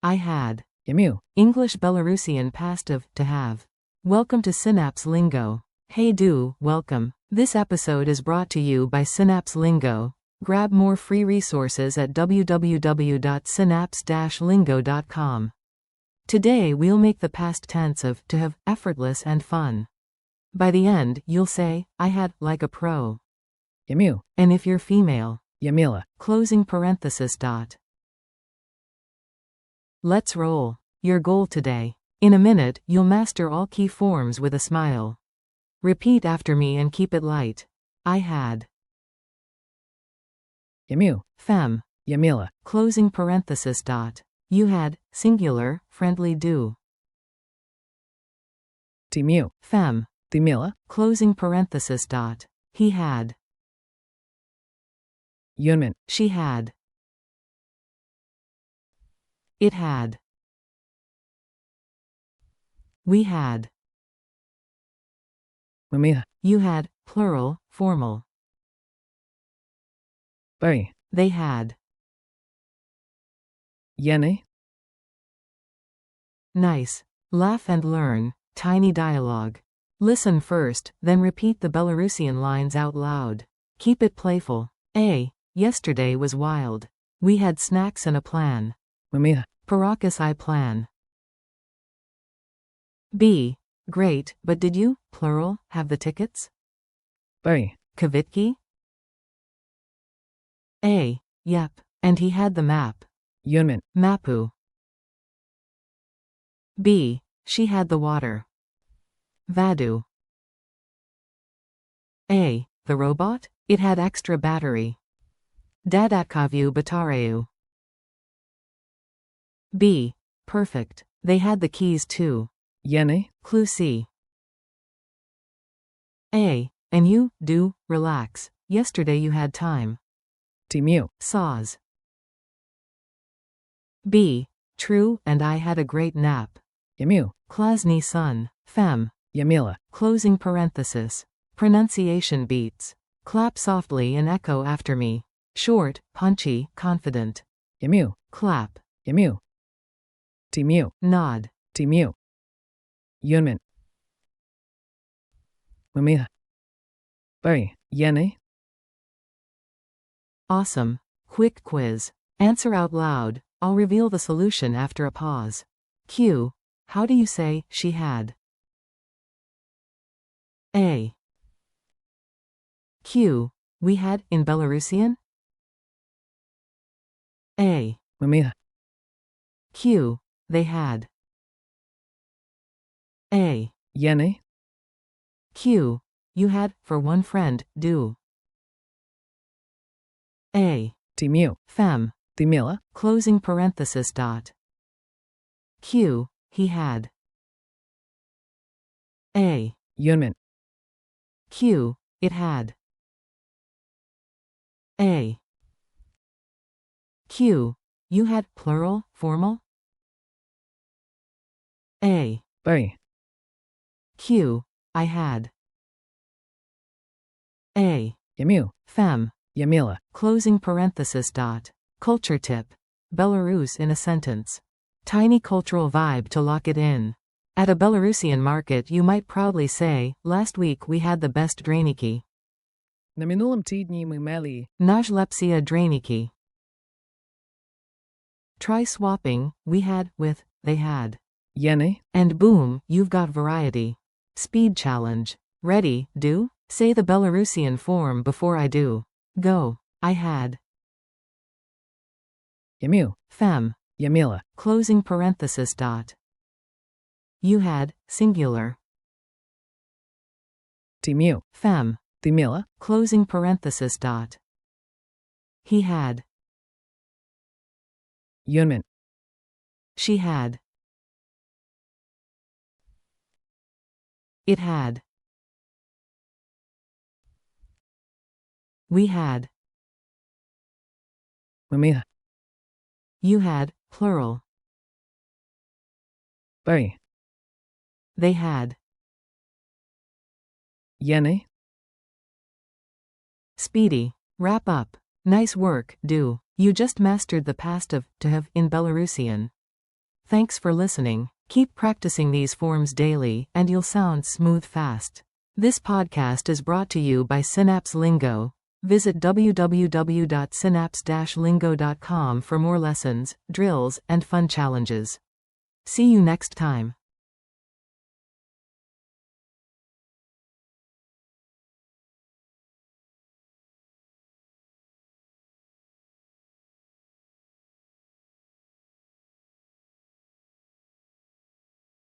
I had. Emu. English-Belarusian past of to have. Welcome to Synapse Lingo. Hey welcome. This episode is brought to you by Synapse Lingo. Grab more free resources at www.synapse-lingo.com. Today we'll make the past tense of to have effortless and fun. By the end, you'll say, I had, like a pro. Emu. And if you're female, Yamila. closing parenthesis dot. Let's roll. Your goal today. In a minute, you'll master all key forms with a smile. Repeat after me and keep it light. I had. Emu. Fem. Yamila. Closing parenthesis dot. You had, singular, friendly do. Timu. Fem. Timila. Closing parenthesis dot. He had. Yunmin. She had. It had. We had. Mamiha. You had, plural, formal. Bari. They had. Yene. Nice. Laugh and learn. Tiny dialogue. Listen first, then repeat the Belarusian lines out loud. Keep it playful. A. Yesterday was wild. We had snacks and a plan. Mamiha. Parakas I plan. B. Great, but did you, plural, have the tickets? Bari. Kavitki? A. Yep. And he had the map. Yunmin. Mapu. B. She had the water. Vadu. A. The robot? It had extra battery. Dadatkavu batareu. B. Perfect. They had the keys too. Yene. Clue C. A. And you, do, relax. Yesterday you had time. Timu. Saws. B. True, and I had a great nap. Emu. Klasny sun. Fem. Yamila. Closing parenthesis. Pronunciation beats. Clap softly and echo after me. Short, punchy, confident. Emu. Clap. Emu. Timu. Nod. Timu. Yunmin. Mamiha. Bari. Yene. Awesome. Quick quiz. Answer out loud. I'll reveal the solution after a pause. Q. How do you say, she had? A. Q. We had, in Belarusian? A. Mamiha. Q. They had. A. Yene. Q. You had, for one friend, do. A. Timu. Fem. Timila. Closing parenthesis dot. Q. He had. A. Yunmin. Q. It had. A. Q. You had, plural, formal? A. Bari. Q. I had. A. Emu. Fem. Yamila. Closing parenthesis dot. Culture tip. Belarus in a sentence. Tiny cultural vibe to lock it in. At a Belarusian market you might proudly say, last week we had the best draniki. Na minulym tydni my meli. Najlepsia draniki. Try swapping, we had, with, they had. Yene. And boom, you've got variety. Speed challenge. Ready, do? Say the Belarusian form before I do. Go. I had. Emu. Fem. Yamila. Closing parenthesis dot. You had, singular. Timu. Fem. Timila. Closing parenthesis dot. He had. Yunmin. She had. It had. We had. Mamiha. You had, plural. Bari. They had. Yene. Speedy. Wrap up. Nice work, do. You just mastered the past of to have in Belarusian. Thanks for listening. Keep practicing these forms daily, and you'll sound smooth fast. This podcast is brought to you by Synapse Lingo. Visit www.synapse-lingo.com for more lessons, drills, and fun challenges. See you next time.